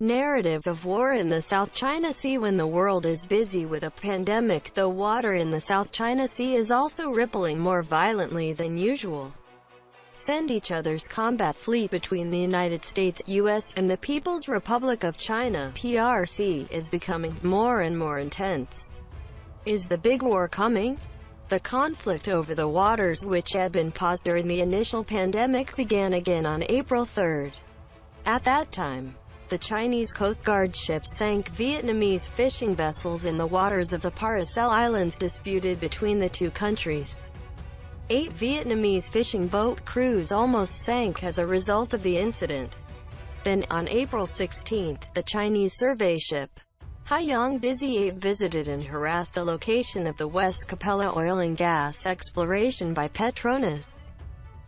narrative of war in the South China Sea. When the world is busy with a pandemic, the water in the South China Sea is also rippling more violently than usual. Send each other's combat fleet between the United States, US, and the People's Republic of China, PRC, is becoming more and more intense. Is the big war coming? The conflict over the waters, which had been paused during the initial pandemic, began again on April 3rd. At that time, the Chinese Coast Guard ships sank Vietnamese fishing vessels in the waters of the Paracel Islands disputed between the two countries. 8 Vietnamese fishing boat crews almost sank as a result of the incident. Then, on April 16, the Chinese survey ship Haiyang Busy 8 visited and harassed the location of the West Capella oil and gas exploration by Petronas.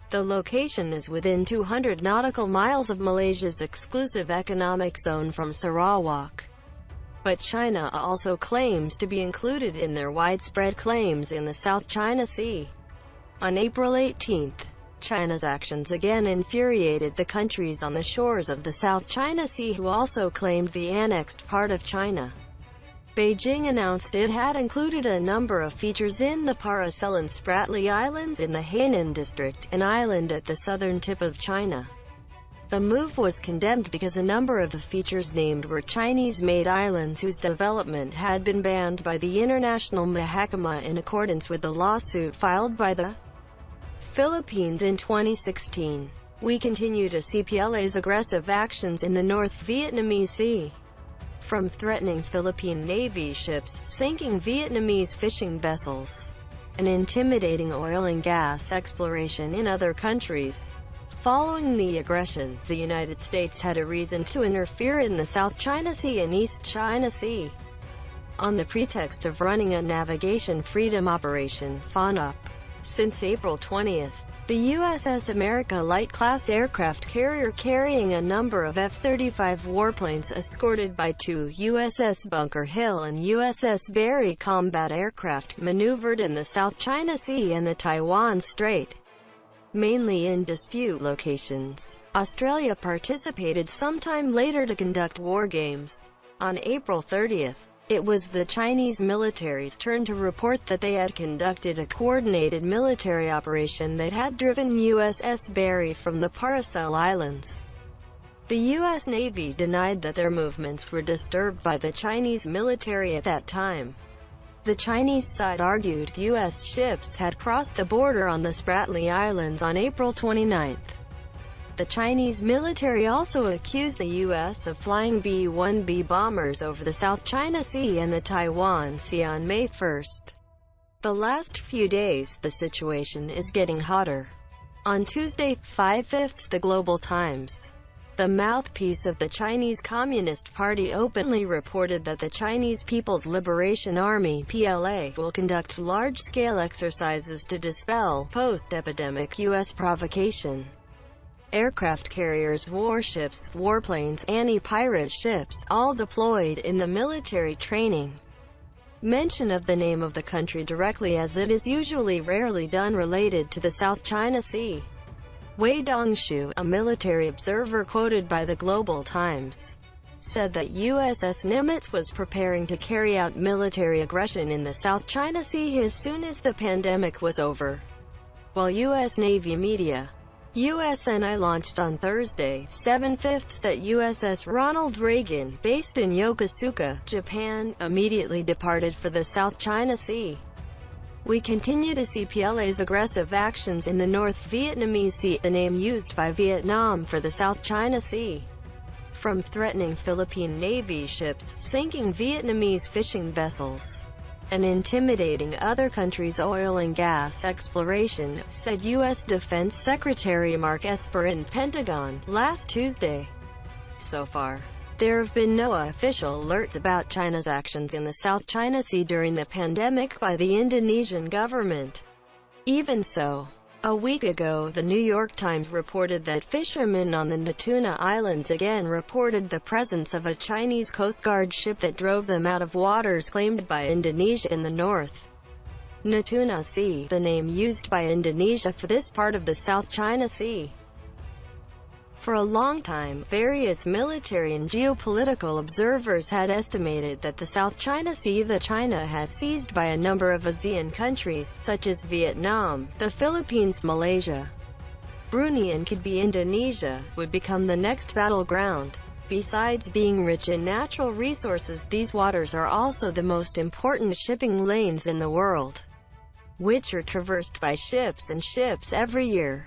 The location is within 200 nautical miles of Malaysia's exclusive economic zone from Sarawak. But China also claims to be included in their widespread claims in the South China Sea. On April 18, China's actions again infuriated the countries on the shores of the South China Sea, who also claimed the annexed part of China. Beijing announced it had included a number of features in the Paracel and Spratly Islands in the Hainan district, an island at the southern tip of China. The move was condemned because a number of the features named were Chinese-made islands whose development had been banned by the International Mahakama in accordance with the lawsuit filed by the Philippines in 2016. We continue to see PLA's aggressive actions in the North Vietnamese Sea. From threatening Philippine Navy ships, sinking Vietnamese fishing vessels, and intimidating oil and gas exploration in other countries. Following the aggression, the United States had a reason to interfere in the South China Sea and East China Sea, on the pretext of running a navigation freedom operation, FONUP. Since April 20, the USS America light-class aircraft carrier carrying a number of F-35 warplanes escorted by 2 USS Bunker Hill and USS Berry combat aircraft maneuvered in the South China Sea and the Taiwan Strait, mainly in dispute locations. Australia participated sometime later to conduct war games. On April 30, it was the Chinese military's turn to report that they had conducted a coordinated military operation that had driven USS Berry from the Paracel Islands. The U.S. Navy denied that their movements were disturbed by the Chinese military at that time. The Chinese side argued U.S. ships had crossed the border on the Spratly Islands on April 29. The Chinese military also accused the U.S. of flying B-1B bombers over the South China Sea and the Taiwan Sea on May 1. The last few days, the situation is getting hotter. On Tuesday, 5/5, the Global Times, the mouthpiece of the Chinese Communist Party, openly reported that the Chinese People's Liberation Army (PLA) will conduct large-scale exercises to dispel post-epidemic U.S. provocation. Aircraft carriers, warships, warplanes, anti-pirate ships, all deployed in the military training. Mention of the name of the country directly, as it is usually rarely done, related to the South China Sea. Wei Dongshu, a military observer quoted by the Global Times, said that USS Nimitz was preparing to carry out military aggression in the South China Sea as soon as the pandemic was over. While U.S. Navy media, USNI, launched on Thursday, 7/5, that USS Ronald Reagan, based in Yokosuka, Japan, immediately departed for the South China Sea. We continue to see PLA's aggressive actions in the North Vietnamese Sea, the name used by Vietnam for the South China Sea. From threatening Philippine Navy ships, sinking Vietnamese fishing vessels, and intimidating other countries' oil and gas exploration, said U.S. Defense Secretary Mark Esper in Pentagon last Tuesday. So far, there have been no official alerts about China's actions in the South China Sea during the pandemic by the Indonesian government. Even so, a week ago, the New York Times reported that fishermen on the Natuna Islands again reported the presence of a Chinese Coast Guard ship that drove them out of waters claimed by Indonesia in the north. Natuna Sea, the name used by Indonesia for this part of the South China Sea. For a long time, various military and geopolitical observers had estimated that the South China Sea that China had seized by a number of ASEAN countries such as Vietnam, the Philippines, Malaysia, Brunei and could be Indonesia, would become the next battleground. Besides being rich in natural resources, these waters are also the most important shipping lanes in the world, which are traversed by ships and ships every year.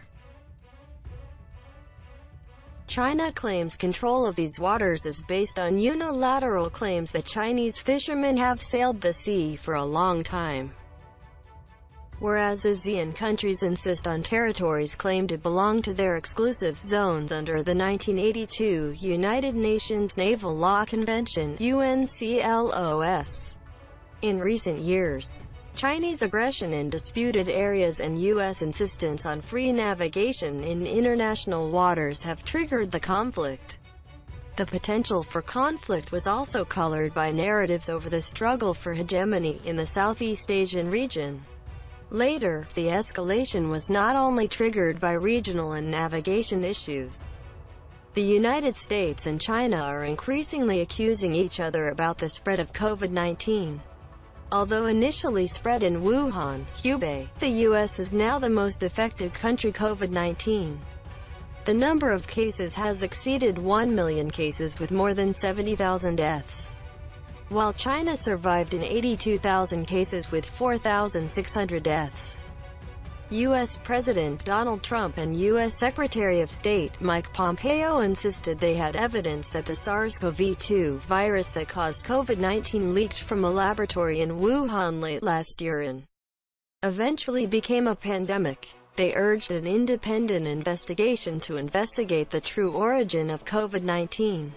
China claims control of these waters is based on unilateral claims that Chinese fishermen have sailed the sea for a long time, whereas ASEAN countries insist on territories claimed to belong to their exclusive zones under the 1982 United Nations Naval Law Convention (UNCLOS). In recent years, Chinese aggression in disputed areas and U.S. insistence on free navigation in international waters have triggered the conflict. The potential for conflict was also colored by narratives over the struggle for hegemony in the Southeast Asian region. Later, the escalation was not only triggered by regional and navigation issues. The United States and China are increasingly accusing each other about the spread of COVID-19. Although initially spread in Wuhan, Hubei, the U.S. is now the most affected country COVID-19. The number of cases has exceeded 1 million cases with more than 70,000 deaths, while China survived in 82,000 cases with 4,600 deaths. U.S. President Donald Trump and U.S. Secretary of State Mike Pompeo insisted they had evidence that the SARS-CoV-2 virus that caused COVID-19 leaked from a laboratory in Wuhan late last year and eventually became a pandemic. They urged an independent investigation to investigate the true origin of COVID-19.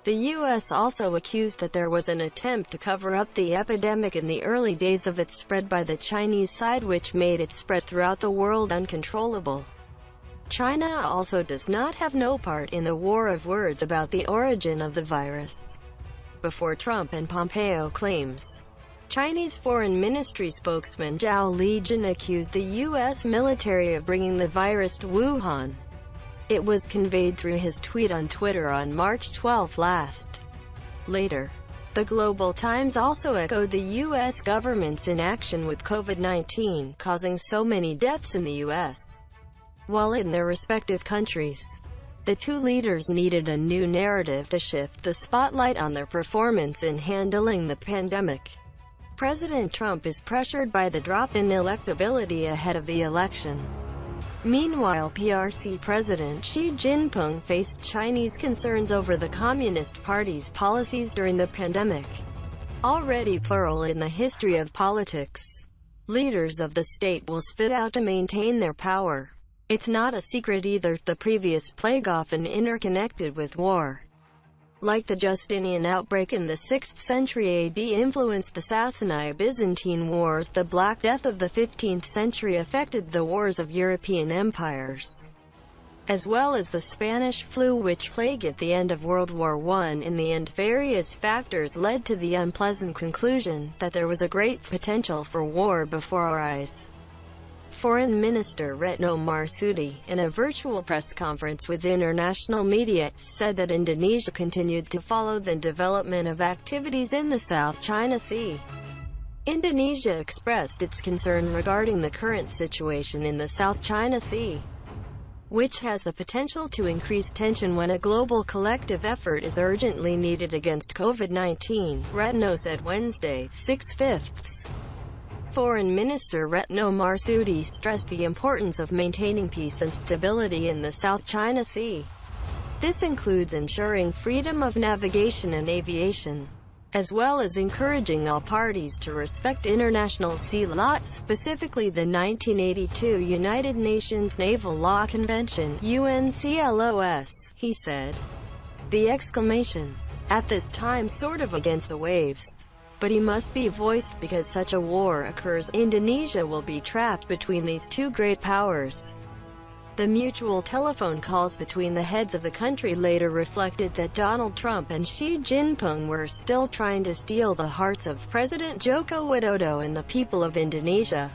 The U.S. also accused that there was an attempt to cover up the epidemic in the early days of its spread by the Chinese side, which made its spread throughout the world uncontrollable. China also does not have no part in the war of words about the origin of the virus. Before Trump and Pompeo claims, Chinese Foreign Ministry spokesman Zhao Lijian accused the U.S. military of bringing the virus to Wuhan. It was conveyed through his tweet on Twitter on March 12 last. Later, the Global Times also echoed the U.S. government's inaction with COVID-19 causing so many deaths in the U.S. while in their respective countries. The two leaders needed a new narrative to shift the spotlight on their performance in handling the pandemic. President Trump is pressured by the drop in electability ahead of the election. Meanwhile, PRC President Xi Jinping faced Chinese concerns over the Communist Party's policies during the pandemic, already plural in the history of politics. Leaders of the state will spit out to maintain their power. It's not a secret either, the previous plague often interconnected with war, like the Justinian outbreak in the 6th century AD influenced the Sassanid-Byzantine Wars. The Black Death of the 15th century affected the wars of European empires, as well as the Spanish flu, which plagued at the end of World War I. In the end, various factors led to the unpleasant conclusion that there was a great potential for war before our eyes. Foreign Minister Retno Marsudi, in a virtual press conference with international media, said that Indonesia continued to follow the development of activities in the South China Sea. Indonesia expressed its concern regarding the current situation in the South China Sea, which has the potential to increase tension when a global collective effort is urgently needed against COVID-19, Retno said Wednesday, 6/5. Foreign Minister Retno Marsudi stressed the importance of maintaining peace and stability in the South China Sea. This includes ensuring freedom of navigation and aviation, as well as encouraging all parties to respect international sea law, specifically the 1982 United Nations Naval Law Convention (UNCLOS), he said. The exclamation, "at this time sort of against the waves, but he must be voiced because such a war occurs. Indonesia will be trapped between these two great powers." The mutual telephone calls between the heads of the country later reflected that Donald Trump and Xi Jinping were still trying to steal the hearts of President Joko Widodo and the people of Indonesia.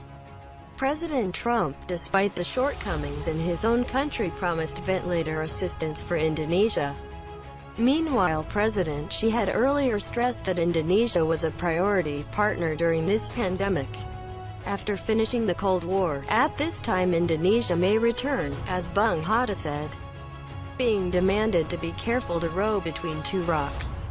President Trump, despite the shortcomings in his own country, promised ventilator assistance for Indonesia. Meanwhile, President Xi had earlier stressed that Indonesia was a priority partner during this pandemic. After finishing the Cold War, at this time Indonesia may return, as Bung Hatta said, being demanded to be careful to row between two rocks.